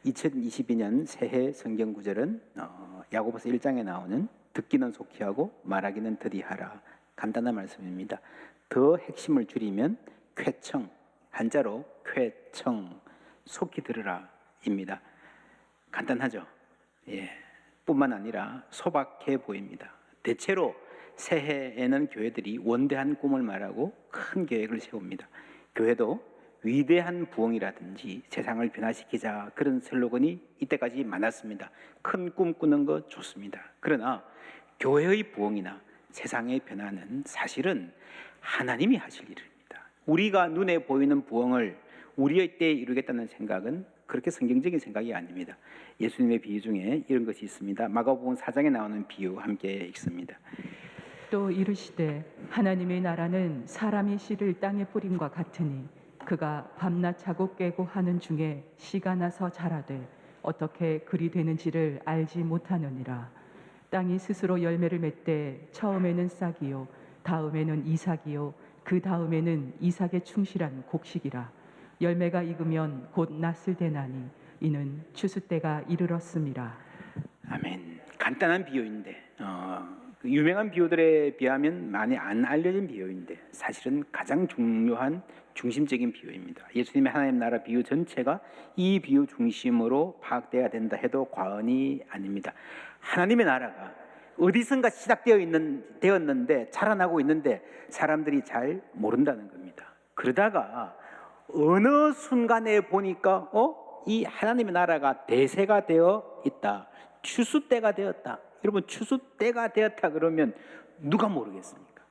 2022년 새해 성경 구절은 야고보서 1장에 나오는 듣기는 속히 하고 말하기는 더디하라, 간단한 말씀입니다. 더 핵심을 줄이면 쾌청, 한자로 쾌청, 속히 들으라 입니다. 간단하죠? 예. 뿐만 아니라 소박해 보입니다. 대체로 새해에는 교회들이 원대한 꿈을 말하고 큰 계획을 세웁니다. 교회도 위대한 부흥이라든지 세상을 변화시키자, 그런 슬로건이 이때까지 많았습니다. 큰 꿈 꾸는 거 좋습니다. 그러나 교회의 부흥이나 세상의 변화는 사실은 하나님이 하실 일입니다. 우리가 눈에 보이는 부흥을 우리의 때에 이루겠다는 생각은 그렇게 성경적인 생각이 아닙니다. 예수님의 비유 중에 이런 것이 있습니다. 마가복음 4장에 나오는 비유 함께 읽습니다. 또 이르시되 하나님의 나라는 사람이 씨를 땅에 뿌림과 같으니 그가 밤낮 자고 깨고 하는 중에 씨가 나서 자라되 어떻게 그리 되는지를 알지 못하느니라. 땅이 스스로 열매를 맺되 처음에는 싹이요 다음에는 이삭이요 그 다음에는 이삭에 충실한 곡식이라. 열매가 익으면 곧 낫을 대나니 이는 추수 때가 이르렀음이라. 아멘. 간단한 비유인데 유명한 비유들에 비하면 많이 안 알려진 비유인데 사실은 가장 중요한 중심적인 비유입니다. 예수님의 하나님 나라 비유 전체가 이 비유 중심으로 파악돼야 된다 해도 과언이 아닙니다. 하나님의 나라가 어디선가 되었는데 자라나고 있는데 사람들이 잘 모른다는 겁니다. 그러다가 어느 순간에 보니까 이 하나님의 나라가 대세가 되어 있다, 추수 때가 되었다. 여러분, 추수 때가 되었다 그러면 누가 모르겠습니까?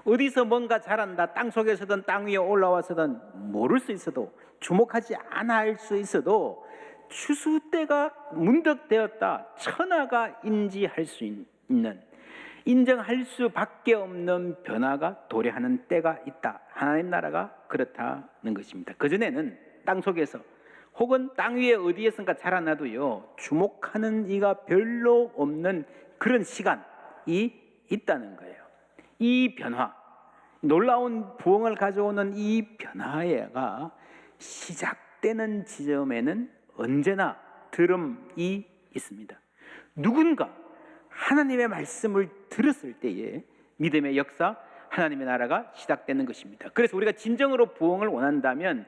어디서 뭔가 자란다, 땅 속에서든 땅 위에 올라와서든 모를 수 있어도, 주목하지 않아 할 수 있어도 추수 때가 문득 되었다, 천하가 인지할 수 있는, 인정할 수밖에 없는 변화가 도래하는 때가 있다. 하나님 나라가 그렇다는 것입니다. 그전에는 땅 속에서 혹은 땅 위에 어디에선가 자라나도요, 주목하는 이가 별로 없는 그런 시간이 있다는 거예요. 이 변화, 놀라운 부흥을 가져오는 이 변화가 시작되는 지점에는 언제나 들음이 있습니다. 누군가 하나님의 말씀을 들었을 때에 믿음의 역사, 하나님의 나라가 시작되는 것입니다. 그래서 우리가 진정으로 부흥을 원한다면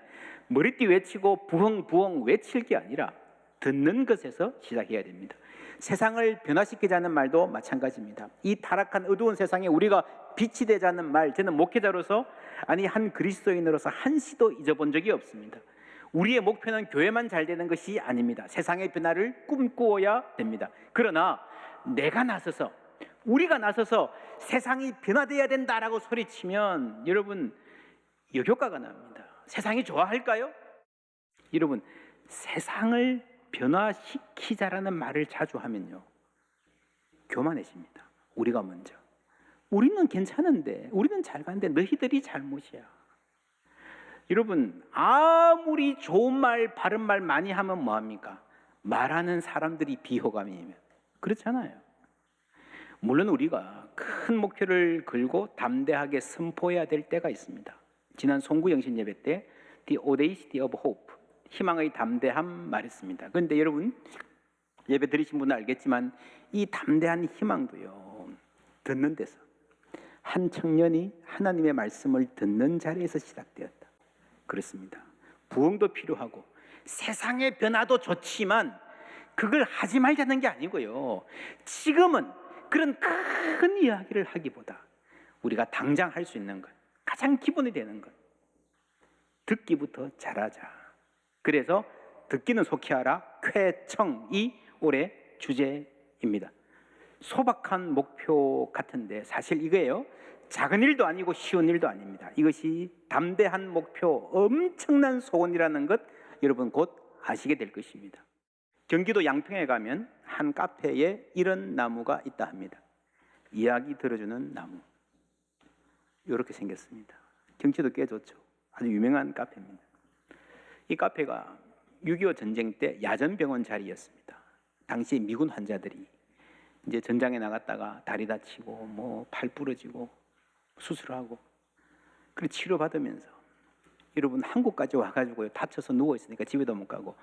머리띠 외치고 부흥 외칠 게 아니라 듣는 것에서 시작해야 됩니다. 세상을 변화시키자는 말도 마찬가지입니다. 이 타락한 어두운 세상에 우리가 빛이 되자는 말, 저는 목회자로서, 아니 한 그리스도인으로서 한시도 잊어본 적이 없습니다. 우리의 목표는 교회만 잘 되는 것이 아닙니다. 세상의 변화를 꿈꾸어야 됩니다. 그러나 내가 나서서, 우리가 나서서 세상이 변화되어야 된다라고 소리치면 여러분 역효과가 납니다. 세상이 좋아할까요? 여러분, 세상을 변화시키자라는 말을 자주 하면요, 교만해집니다. 우리가 먼저. 우리는 괜찮은데, 우리는 잘 가는데 너희들이 잘못이야. 여러분, 아무리 좋은 말, 바른 말 많이 하면 뭐합니까? 말하는 사람들이 비호감이면. 그렇잖아요. 물론 우리가 큰 목표를 걸고 담대하게 선포해야 될 때가 있습니다. 지난 송구 영신 예배 때 The Audacity of Hope, 희망의 담대함 말했습니다. 그런데 여러분, 예배 드리신 분은 알겠지만 이 담대한 희망도요, 듣는 데서, 한 청년이 하나님의 말씀을 듣는 자리에서 시작되었다. 그렇습니다. 부흥도 필요하고 세상의 변화도 좋지만 그걸 하지 말자는 게 아니고요, 지금은 그런 큰 이야기를 하기보다 우리가 당장 할 수 있는 것, 가장 기본이 되는 것, 듣기부터 잘하자. 그래서 듣기는 속히 하라, 쾌청이 올해 주제입니다. 소박한 목표 같은데 사실 이거예요, 작은 일도 아니고 쉬운 일도 아닙니다. 이것이 담대한 목표, 엄청난 소원이라는 것 여러분 곧 아시게 될 것입니다. 경기도 양평에 가면 한 카페에 이런 나무가 있다 합니다. 이야기 들어주는 나무. 이렇게 생겼습니다. 경치도 꽤 좋죠. 아주 유명한 카페입니다. 이 카페가 6.25 전쟁 때 야전병원 자리였습니다. 당시 미군 환자들이 이제 전장에 나갔다가 다리 다치고 팔 부러지고 수술하고 그리고 치료받으면서, 여러분 한국까지 와가지고 다쳐서 누워있으니까 집에도 못 가고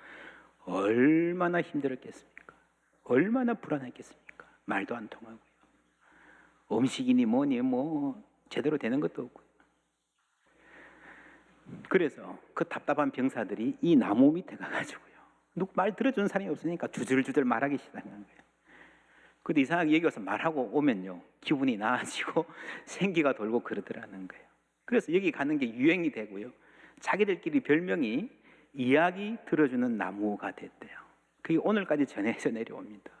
얼마나 힘들었겠습니까? 얼마나 불안했겠습니까? 말도 안 통하고요. 음식이니 뭐니 뭐 제대로 되는 것도 없고요. 그래서 그 답답한 병사들이 이 나무 밑에 가가지고요. 누구 말 들어주는 사람이 없으니까 주절주절 말하기 시작한 거예요. 근데 이상하게 여기 와서 말하고 오면요, 기분이 나아지고 생기가 돌고 그러더라는 거예요. 그래서 여기 가는 게 유행이 되고요. 자기들끼리 별명이 이야기 들어주는 나무가 됐대요. 그게 오늘까지 전해져 내려옵니다.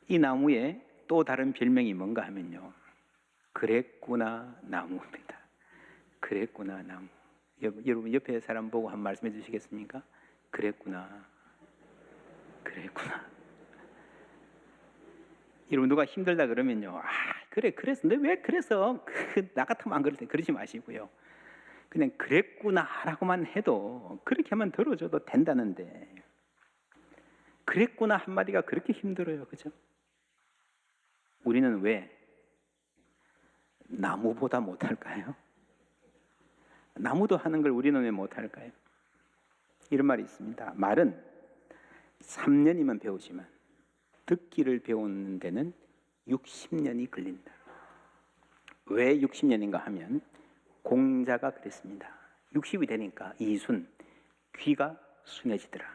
이 나무에 또 다른 별명이 뭔가 하면요, 그랬구나 나무입니다. 그랬구나 나무. 여러분 옆에 사람 보고 한 말씀해 주시겠습니까? 그랬구나. 그랬구나. 여러분 누가 힘들다 그러면요, 그래 그래서 너 왜 그래서 나 같으면 안 그럴 때 그러지 마시고요. 그냥 그랬구나라고만 해도 그렇게 하면 들어줘도 된다는데 그랬구나 한마디가 그렇게 힘들어요, 그죠? 우리는 왜 나무보다 못할까요? 나무도 하는 걸 우리는 왜 못할까요? 이런 말이 있습니다. 말은 3년이면 배우지만 듣기를 배우는 데는 60년이 걸린다. 왜 60년인가 하면 공자가 그랬습니다. 60이 되니까 이순, 귀가 순해지더라.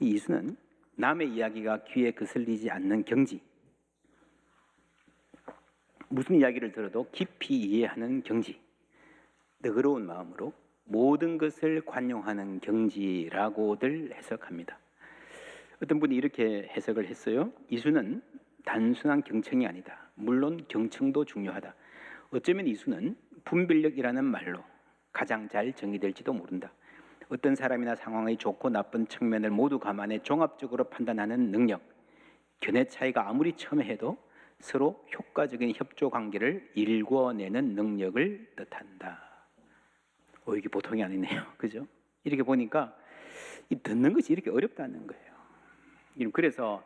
이 이순은 남의 이야기가 귀에 거슬리지 않는 경지, 무슨 이야기를 들어도 깊이 이해하는 경지, 너그러운 마음으로 모든 것을 관용하는 경지라고들 해석합니다. 어떤 분이 이렇게 해석을 했어요. 이수는 단순한 경청이 아니다. 물론 경청도 중요하다. 어쩌면 이수는 분별력이라는 말로 가장 잘 정의될지도 모른다. 어떤 사람이나 상황의 좋고 나쁜 측면을 모두 감안해 종합적으로 판단하는 능력, 견해 차이가 아무리 첨예해도 서로 효과적인 협조 관계를 일궈내는 능력을 뜻한다. 이게 보통이 아니네요. 그죠? 이렇게 보니까 이 듣는 것이 이렇게 어렵다는 거예요. 그래서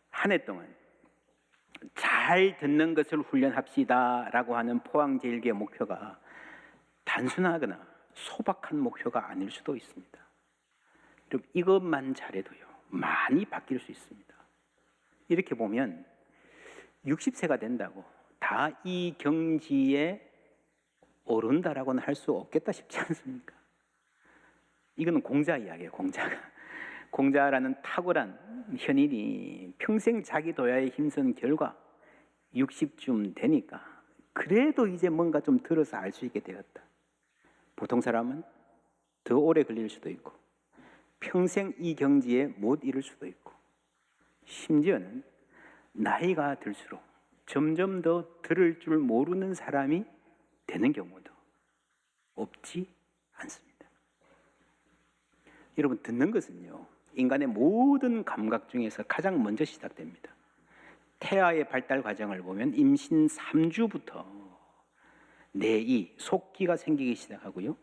한 해 동안 잘 듣는 것을 훈련합시다라고 하는 포항제일교회 목표가 단순하거나 소박한 목표가 아닐 수도 있습니다. 여러분, 이것만 잘해도요, 많이 바뀔 수 있습니다. 이렇게 보면 60세가 된다고 다 이 경지에 오른다라고는 할 수 없겠다 싶지 않습니까? 이거는 공자 이야기예요. 공자라는 탁월한 현인이 평생 자기 도야에 힘쓴 결과 60쯤 되니까 그래도 이제 뭔가 좀 들어서 알 수 있게 되었다. 보통 사람은 더 오래 걸릴 수도 있고 평생 이 경지에 못 이룰 수도 있고 심지어는 나이가 들수록 점점 더 들을 줄 모르는 사람이 되는 경우도 없지 않습니다. 여러분, 듣는 것은요, 인간의 모든 감각 중에서 가장 먼저 시작됩니다. 태아의 발달 과정을 보면 임신 3주부터 내이, 속기가 생기기 시작하고요.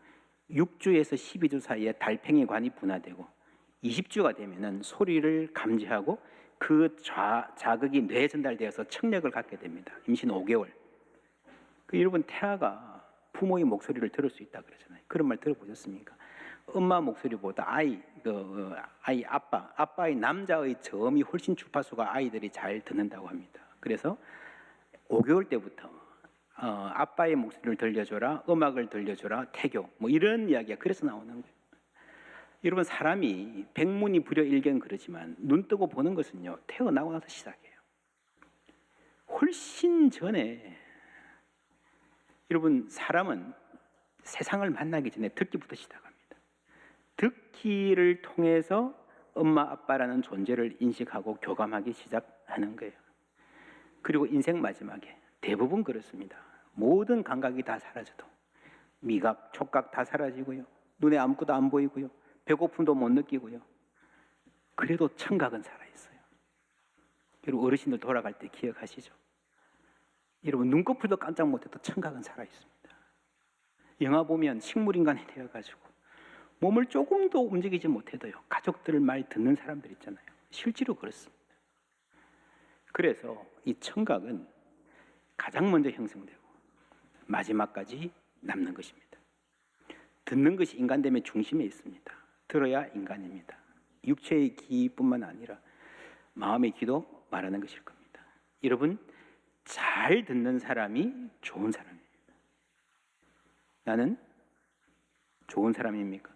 6주에서 12주 사이에 달팽이관이 분화되고 20주가 되면은 소리를 감지하고 그 자극이 뇌에 전달되어서 청력을 갖게 됩니다. 임신 5개월. 여러분, 태아가 부모의 목소리를 들을 수 있다 그러잖아요. 그런 말 들어보셨습니까? 엄마 목소리보다 아빠의 남자의 저음이 훨씬 주파수가 아이들이 잘 듣는다고 합니다. 그래서 5개월 때부터 아빠의 목소리를 들려줘라, 음악을 들려줘라, 태교, 뭐 이런 이야기가 그래서 나오는 거예요. 여러분, 사람이 백문이 불여일견 그러지만 눈 뜨고 보는 것은요, 태어나고 나서 시작해요. 훨씬 전에 여러분, 사람은 세상을 만나기 전에 듣기부터 시작합니다. 듣기를 통해서 엄마, 아빠라는 존재를 인식하고 교감하기 시작하는 거예요. 그리고 인생 마지막에 대부분 그렇습니다. 모든 감각이 다 사라져도 미각, 촉각 다 사라지고요. 눈에 아무것도 안 보이고요. 배고픔도 못 느끼고요. 그래도 청각은 살아있어요. 여러분, 어르신들 돌아갈 때 기억하시죠? 여러분, 눈꺼풀도 깜짝 못해도 청각은 살아있습니다. 영화 보면 식물인간이 되어가지고 몸을 조금도 움직이지 못해도요, 가족들 말 듣는 사람들 있잖아요. 실제로 그렇습니다. 그래서 이 청각은 가장 먼저 형성되고 마지막까지 남는 것입니다. 듣는 것이 인간됨의 중심에 있습니다. 들어야 인간입니다. 육체의 귀뿐만 아니라 마음의 귀도 말하는 것일 겁니다. 여러분, 잘 듣는 사람이 좋은 사람입니다. 나는 좋은 사람입니까?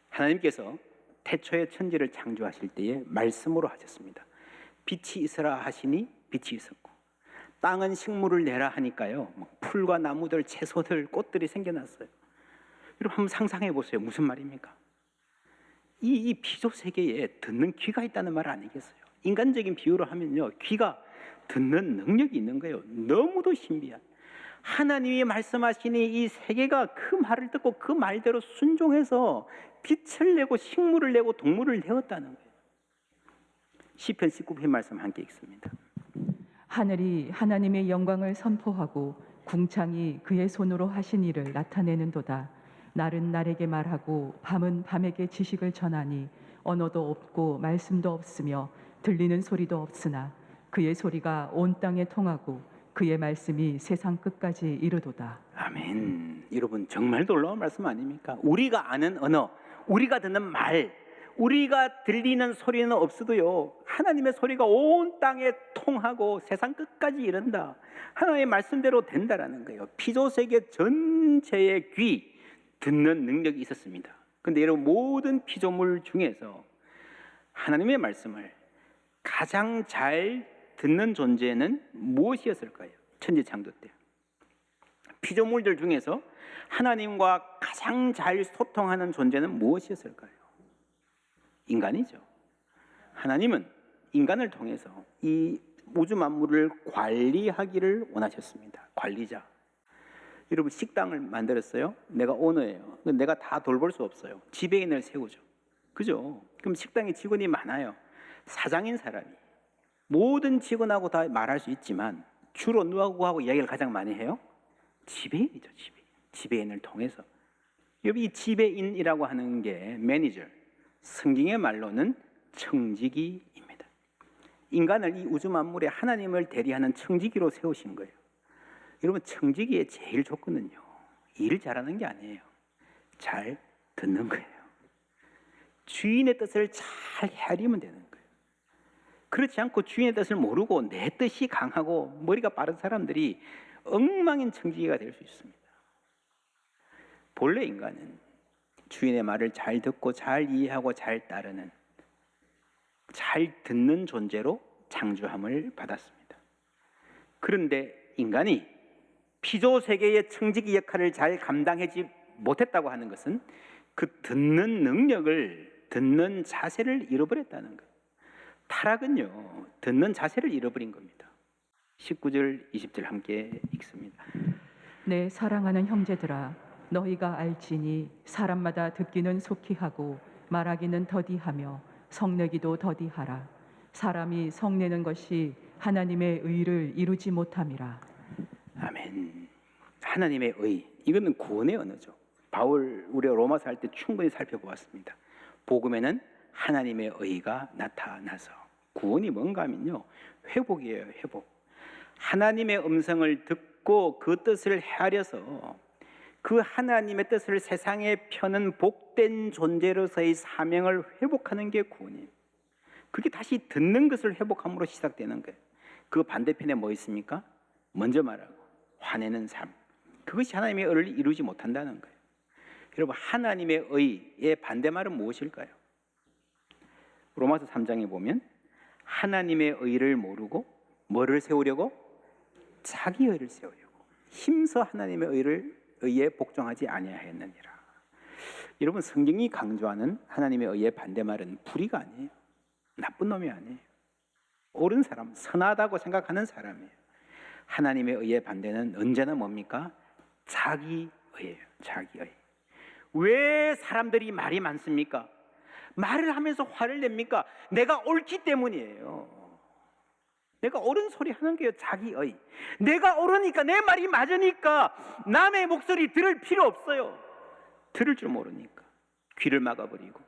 하나님께서 태초에 천지를 창조하실 때에 말씀으로 하셨습니다. 빛이 있으라 하시니 빛이 있었고, 땅은 식물을 내라 하니까요, 풀과 나무들, 채소들, 꽃들이 생겨났어요. 여러분 한번 상상해 보세요. 무슨 말입니까? 이 피조 세계에 듣는 귀가 있다는 말 아니겠어요? 인간적인 비유로 하면요, 귀가 듣는 능력이 있는 거예요. 너무도 신비한. 하나님이 말씀하시니 이 세계가 그 말을 듣고 그 말대로 순종해서 빛을 내고 식물을 내고 동물을 내었다는 거예요. 시편 19편 말씀 함께 읽습니다. 하늘이 하나님의 영광을 선포하고 궁창이 그의 손으로 하신 일을 나타내는도다. 날은 날에게 말하고 밤은 밤에게 지식을 전하니 언어도 없고 말씀도 없으며 들리는 소리도 없으나 그의 소리가 온 땅에 통하고 그의 말씀이 세상 끝까지 이르도다. 아멘. 여러분 정말 놀라운 말씀 아닙니까? 우리가 아는 언어, 우리가 듣는 말, 우리가 들리는 소리는 없어도요, 하나님의 소리가 온 땅에 통하고 세상 끝까지 이른다. 하나님의 말씀대로 된다라는 거예요. 피조세계 전체의 귀, 듣는 능력이 있었습니다. 그런데 여러분, 모든 피조물 중에서 하나님의 말씀을 가장 잘 듣는 존재는 무엇이었을까요? 천지창조 때 피조물들 중에서 하나님과 가장 잘 소통하는 존재는 무엇이었을까요? 인간이죠. 하나님은 인간을 통해서 이 우주 만물을 관리하기를 원하셨습니다. 관리자. 여러분 식당을 만들었어요. 내가 오너예요. 내가 다 돌볼 수 없어요. 지배인을 세우죠. 그죠? 그럼 식당에 직원이 많아요. 사장인 사람이 모든 직원하고 다 말할 수 있지만 주로 누구하고 이야기를 가장 많이 해요? 지배인이죠. 지배인을 통해서. 여기 이 지배인이라고 하는 게 매니저, 성경의 말로는 청지기입니다. 인간을 이 우주 만물에 하나님을 대리하는 청지기로 세우신 거예요. 여러분 청지기의 제일 조건은요, 일 잘하는 게 아니에요. 잘 듣는 거예요. 주인의 뜻을 잘 헤아리면 되는 거예요. 그렇지 않고 주인의 뜻을 모르고 내 뜻이 강하고 머리가 빠른 사람들이 엉망인 청지기가 될 수 있습니다. 본래 인간은 주인의 말을 잘 듣고 잘 이해하고 잘 따르는, 잘 듣는 존재로 창조함을 받았습니다. 그런데 인간이 피조 세계의 청지기 역할을 잘 감당하지 못했다고 하는 것은 그 듣는 능력을, 듣는 자세를 잃어버렸다는 것. 타락은요, 듣는 자세를 잃어버린 겁니다. 19절, 20절 함께 읽습니다. 내 사랑하는 형제들아, 너희가 알지니 사람마다 듣기는 속히 하고 말하기는 더디하며 성내기도 더디하라. 사람이 성내는 것이 하나님의 의를 이루지 못함이라. 아멘. 하나님의 의, 이거는 구원의 언어죠. 바울 우리가 로마서 할 때 충분히 살펴보았습니다. 복음에는 하나님의 의가 나타나서, 구원이 뭔가 하면요, 회복이에요. 회복. 하나님의 음성을 듣고 그 뜻을 헤아려서 그 하나님의 뜻을 세상에 펴는 복된 존재로서의 사명을 회복하는 게 구원이에요. 그게 다시 듣는 것을 회복함으로 시작되는 거예요. 그 반대편에 뭐 있습니까? 먼저 말하고 화내는 삶. 그것이 하나님의 의를 이루지 못한다는 거예요. 여러분, 하나님의 의의 반대말은 무엇일까요? 로마서 3장에 보면 하나님의 의를 모르고 뭐를 세우려고? 자기 의를 세우려고 힘써 하나님의 의에 복종하지 아니하였느니라. 여러분, 성경이 강조하는 하나님의 의의 반대말은 불의가 아니에요. 나쁜 놈이 아니에요. 옳은 사람, 선하다고 생각하는 사람이에요. 하나님의 의의 반대는 언제나 뭡니까? 자기 의예요. 자기 의. 왜 사람들이 말이 많습니까? 말을 하면서 화를 냅니까? 내가 옳기 때문이에요. 내가 옳은 소리 하는 게요, 자기의. 내가 옳으니까, 내 말이 맞으니까 남의 목소리 들을 필요 없어요. 들을 줄 모르니까 귀를 막아버리고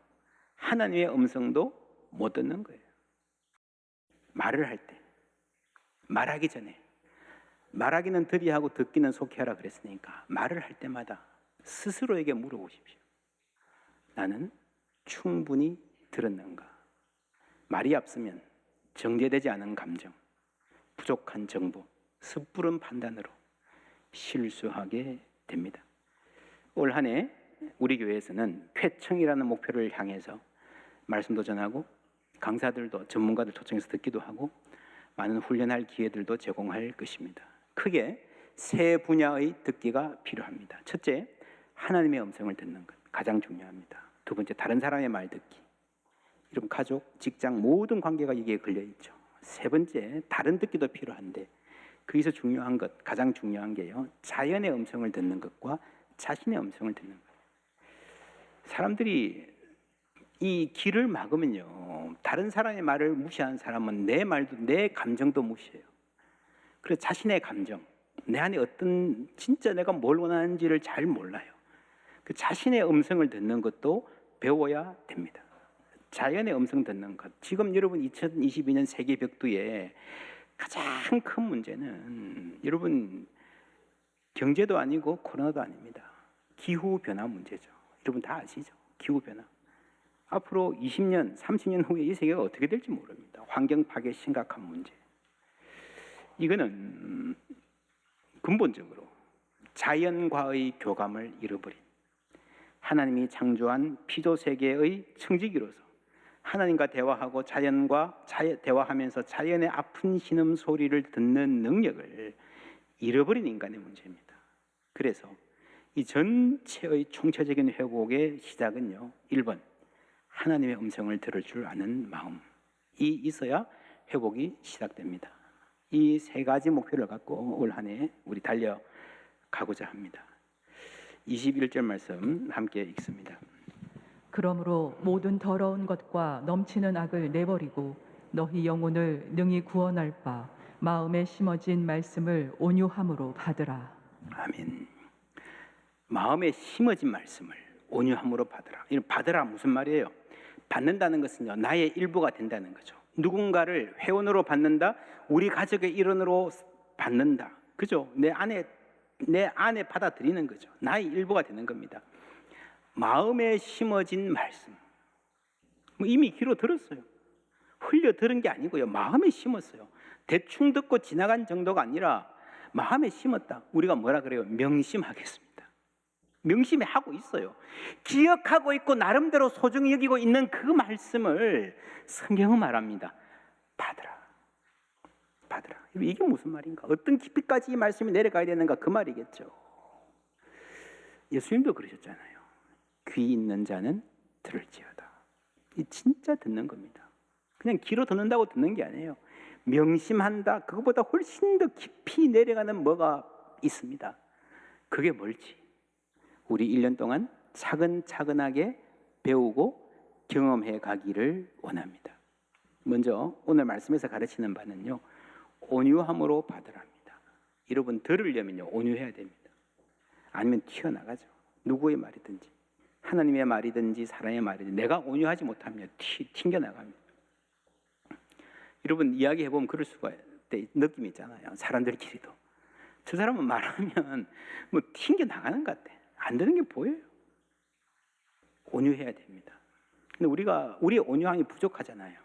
하나님의 음성도 못 듣는 거예요. 말을 할 때, 말하기 전에, 말하기는 더디하고 듣기는 속히 하라 그랬으니까 말을 할 때마다 스스로에게 물어보십시오. 나는 충분히 들었는가? 말이 앞서면 정제되지 않은 감정, 부족한 정보, 섣부른 판단으로 실수하게 됩니다. 올 한 해 우리 교회에서는 쾌청이라는 목표를 향해서 말씀도 전하고 강사들도 전문가들 초청해서 듣기도 하고 많은 훈련할 기회들도 제공할 것입니다. 크게 세 분야의 듣기가 필요합니다. 첫째, 하나님의 음성을 듣는 것 가장 중요합니다. 두 번째, 다른 사람의 말 듣기. 여러분 가족, 직장 모든 관계가 여기에 걸려 있죠. 세 번째, 다른 듣기도 필요한데 거기서 중요한 것, 가장 중요한 게요, 자연의 음성을 듣는 것과 자신의 음성을 듣는 것. 사람들이 이 귀를 막으면요, 다른 사람의 말을 무시하는 사람은 내 말도 내 감정도 무시해요. 그래서 자신의 감정, 내 안에 어떤 진짜 내가 뭘 원하는지를 잘 몰라요. 그 자신의 음성을 듣는 것도 배워야 됩니다. 자연의 음성 듣는 것. 지금 여러분 2022년 세계 벽두에 가장 큰 문제는 여러분 경제도 아니고 코로나도 아닙니다. 기후 변화 문제죠. 여러분 다 아시죠? 기후 변화. 앞으로 20년, 30년 후에 이 세계가 어떻게 될지 모릅니다. 환경 파괴 심각한 문제. 이거는 근본적으로 자연과의 교감을 잃어버린, 하나님이 창조한 피조 세계의 청지기로서 하나님과 대화하고 자연과 대화하면서 자연의 아픈 신음 소리를 듣는 능력을 잃어버린 인간의 문제입니다. 그래서 이 전체의 총체적인 회복의 시작은요, 1번 하나님의 음성을 들을 줄 아는 마음이 있어야 회복이 시작됩니다. 이 세 가지 목표를 갖고 올 한 해 우리 달려가고자 합니다. 21절 말씀 함께 읽습니다. 그러므로 모든 더러운 것과 넘치는 악을 내버리고 너희 영혼을 능히 구원할 바 마음에 심어진 말씀을 온유함으로 받으라. 아멘. 마음에 심어진 말씀을 온유함으로 받으라. 이 받으라 무슨 말이에요? 받는다는 것은요, 나의 일부가 된다는 거죠. 누군가를 회원으로 받는다, 우리 가족의 일원으로 받는다. 그죠? 내 안에 받아들이는 거죠. 나의 일부가 되는 겁니다. 마음에 심어진 말씀. 이미 귀로 들었어요. 흘려 들은 게 아니고요. 마음에 심었어요. 대충 듣고 지나간 정도가 아니라 마음에 심었다. 우리가 뭐라 그래요? 명심하겠습니다. 명심해 하고 있어요. 기억하고 있고 나름대로 소중히 여기고 있는 그 말씀을 성경은 말합니다. 받으라. 받으라. 이게 무슨 말인가? 어떤 깊이까지 이 말씀이 내려가야 되는가? 그 말이겠죠. 예수님도 그러셨잖아요. 귀 있는 자는 들을지어다. 이 진짜 듣는 겁니다. 그냥 귀로 듣는다고 듣는 게 아니에요. 명심한다. 그것보다 훨씬 더 깊이 내려가는 뭐가 있습니다. 그게 뭘지 우리 1년 동안 차근차근하게 배우고 경험해 가기를 원합니다. 먼저 오늘 말씀에서 가르치는 바는요, 온유함으로 받으랍니다. 여러분 들으려면요, 온유해야 됩니다. 아니면 튀어나가죠. 누구의 말이든지, 하나님의 말이든지 사람의 말이든지 내가 온유하지 못하면 튕겨나갑니다. 여러분 이야기해보면 그럴 수가 느낌이 있잖아요. 사람들끼리도 저 사람은 말하면 뭐 튕겨나가는 것 같아. 안 되는 게 보여요. 온유해야 됩니다. 근데 우리의 온유함이 부족하잖아요.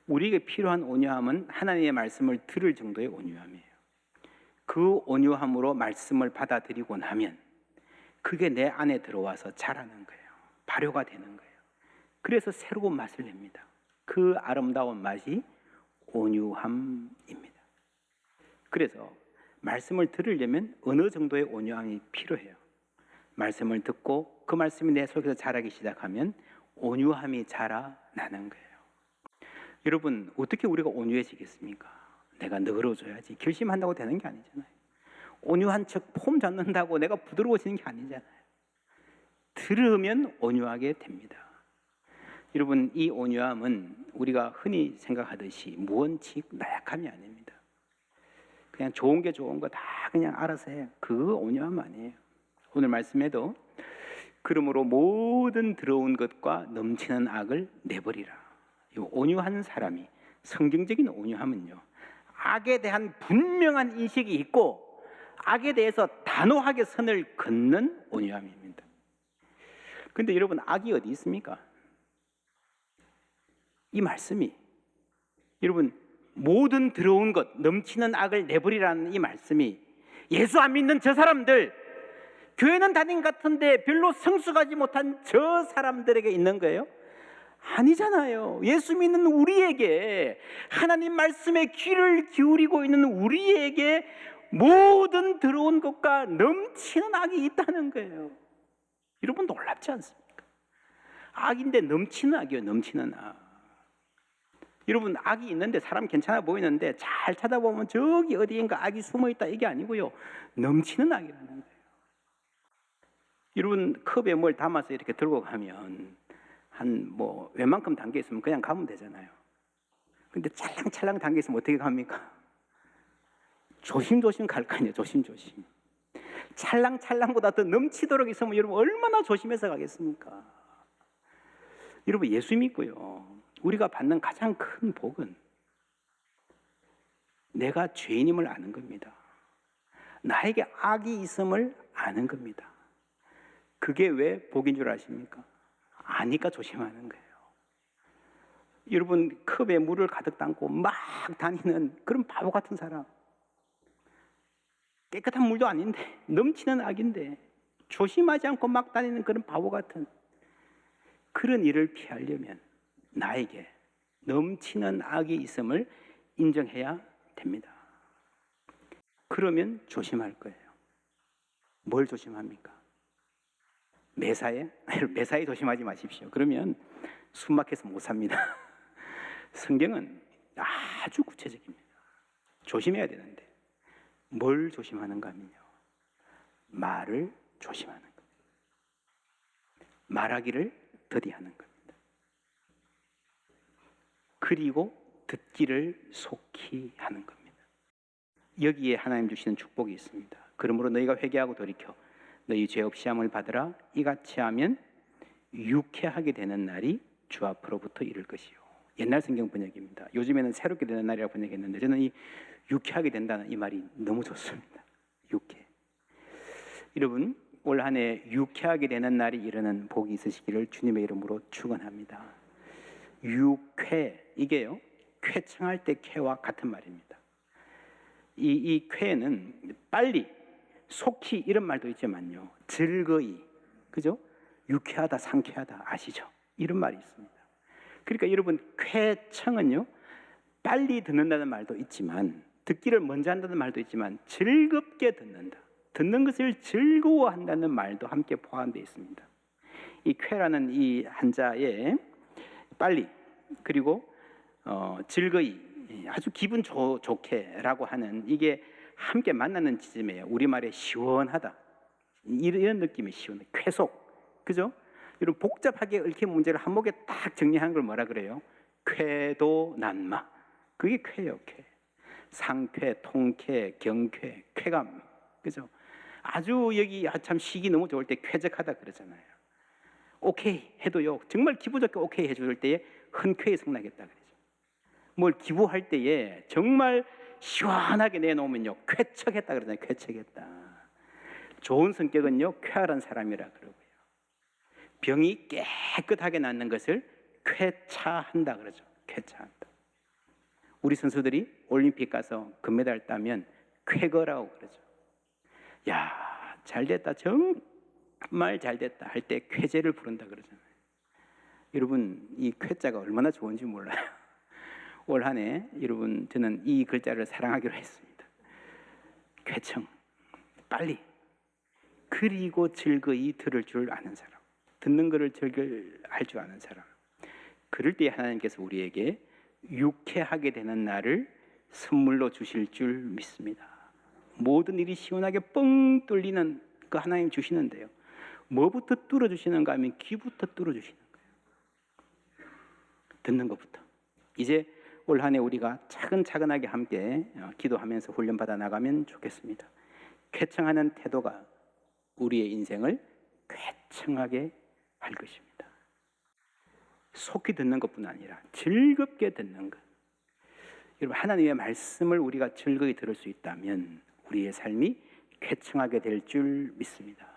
우리에게 필요한 온유함은 하나님의 말씀을 들을 정도의 온유함이에요. 그 온유함으로 말씀을 받아들이고 나면 그게 내 안에 들어와서 자라는 거예요. 발효가 되는 거예요. 그래서 새로운 맛을 냅니다. 그 아름다운 맛이 온유함입니다. 그래서 말씀을 들으려면 어느 정도의 온유함이 필요해요. 말씀을 듣고 그 말씀이 내 속에서 자라기 시작하면 온유함이 자라나는 거예요. 여러분 어떻게 우리가 온유해지겠습니까? 내가 너그러워져야지. 결심한다고 되는 게 아니잖아요. 온유한 척 폼 잡는다고 내가 부드러워지는 게 아니잖아요. 들으면 온유하게 됩니다. 여러분 이 온유함은 우리가 흔히 생각하듯이 무언칙 나약함이 아닙니다. 그냥 좋은 게 좋은 거 다 그냥 알아서 해요. 그거 온유함 아니에요. 오늘 말씀에도 그러므로 모든 더러운 것과 넘치는 악을 내버리라. 이 온유한 사람이, 성경적인 온유함은요, 악에 대한 분명한 인식이 있고 악에 대해서 단호하게 선을 긋는 온유함입니다. 그런데 여러분 악이 어디 있습니까? 이 말씀이 여러분 모든 들어온 것 넘치는 악을 내버리라는 이 말씀이 예수 안 믿는 저 사람들, 교회는 다닌 것 같은데 별로 성숙하지 못한 저 사람들에게 있는 거예요? 아니잖아요. 예수 믿는 우리에게, 하나님 말씀에 귀를 기울이고 있는 우리에게 모든 들어온 것과 넘치는 악이 있다는 거예요. 여러분 놀랍지 않습니까? 악인데 넘치는 악이에요. 넘치는 악. 여러분 악이 있는데 사람 괜찮아 보이는데 잘 찾아보면 저기 어디인가 악이 숨어있다 이게 아니고요. 넘치는 악이라는 거예요. 여러분 컵에 뭘 담아서 이렇게 들고 가면 한 뭐 웬만큼 담겨 있으면 그냥 가면 되잖아요. 근데 찰랑찰랑 담겨 있으면 어떻게 갑니까? 조심조심 갈 거 아니에요. 조심조심. 찰랑찰랑보다 더 넘치도록 있으면 여러분 얼마나 조심해서 가겠습니까? 여러분 예수 믿고요. 우리가 받는 가장 큰 복은 내가 죄인임을 아는 겁니다. 나에게 악이 있음을 아는 겁니다. 그게 왜 복인 줄 아십니까? 아니까 조심하는 거예요. 여러분 컵에 물을 가득 담고 막 다니는 그런 바보 같은 사람, 깨끗한 물도 아닌데 넘치는 악인데 조심하지 않고 막 다니는 그런 바보 같은 그런 일을 피하려면 나에게 넘치는 악이 있음을 인정해야 됩니다. 그러면 조심할 거예요. 뭘 조심합니까? 매사에? 매사에 조심하지 마십시오. 그러면 숨 막혀서 못 삽니다. 성경은 아주 구체적입니다. 조심해야 되는데 뭘 조심하는가 하면요. 말을 조심하는 겁니다. 말하기를 더디하는 겁니다. 그리고 듣기를 속히 하는 겁니다. 여기에 하나님 주시는 축복이 있습니다. 그러므로 너희가 회개하고 돌이켜 너희 죄 없이 함을 받으라. 이같이 하면 유쾌하게 되는 날이 주 앞으로부터 이를 것이요. 옛날 성경 번역입니다. 요즘에는 새롭게 되는 날이라고 번역했는데 저는 이 유쾌하게 된다는 이 말이 너무 좋습니다. 유쾌. 여러분 올 한 해 유쾌하게 되는 날이 이르는 복이 있으시기를 주님의 이름으로 축원합니다. 유쾌, 이게요 쾌청할 때 쾌와 같은 말입니다. 이 쾌는 빨리, 속히 이런 말도 있지만요 즐거이, 그죠? 유쾌하다, 상쾌하다 아시죠? 이런 말이 있습니다. 그러니까 여러분 쾌청은요 빨리 듣는다는 말도 있지만, 듣기를 먼저 한다는 말도 있지만 즐겁게 듣는다, 듣는 것을 즐거워한다는 말도 함께 포함되어 있습니다. 이 쾌라는 이 한자에 빨리 그리고 즐거이, 아주 기분 좋게라고 하는 이게 함께 만나는 지점이에요. 우리말에 시원하다, 이런 느낌이 시원해. 쾌속, 그죠? 이런 복잡하게 얽힌 문제를 한목에 딱 정리하는 걸 뭐라 그래요? 쾌도 난마, 그게 쾌예요. 쾌. 상쾌, 통쾌, 경쾌, 쾌감, 그죠? 아주 여기 참 시기 너무 좋을 때 쾌적하다 그러잖아요. 오케이 해도요 정말 기분 좋게 오케이 해줄 때에 흔쾌히 성나겠다 그러죠. 뭘 기부할 때에 정말 시원하게 내놓으면요 쾌척했다 그러잖아요. 쾌척했다. 좋은 성격은요 쾌활한 사람이라 그러고요, 병이 깨끗하게 낫는 것을 쾌차한다 그러죠. 쾌차한다. 우리 선수들이 올림픽 가서 금메달 따면 쾌거라고 그러죠. 야, 잘됐다, 정말 잘됐다 할 때 쾌제를 부른다 그러잖아요. 여러분 이 쾌자가 얼마나 좋은지 몰라요. 올 한 해 여러분 저는 이 글자를 사랑하기로 했습니다. 쾌청, 빨리, 그리고 즐거이 들을 줄 아는 사람, 듣는 것을 즐거할 줄 아는 사람. 그럴 때 하나님께서 우리에게 유쾌하게 되는 날을 선물로 주실 줄 믿습니다. 모든 일이 시원하게 뻥 뚫리는 그 하나님 주시는데요, 뭐부터 뚫어주시는가 하면 귀부터 뚫어주시는 거예요. 듣는 것부터. 이제 올 한 해 우리가 차근차근하게 함께 기도하면서 훈련받아 나가면 좋겠습니다. 쾌청하는 태도가 우리의 인생을 쾌청하게 할 것입니다. 속히 듣는 것뿐 아니라 즐겁게 듣는 것. 여러분 하나님의 말씀을 우리가 즐거이 들을 수 있다면 우리의 삶이 쾌청하게 될 줄 믿습니다.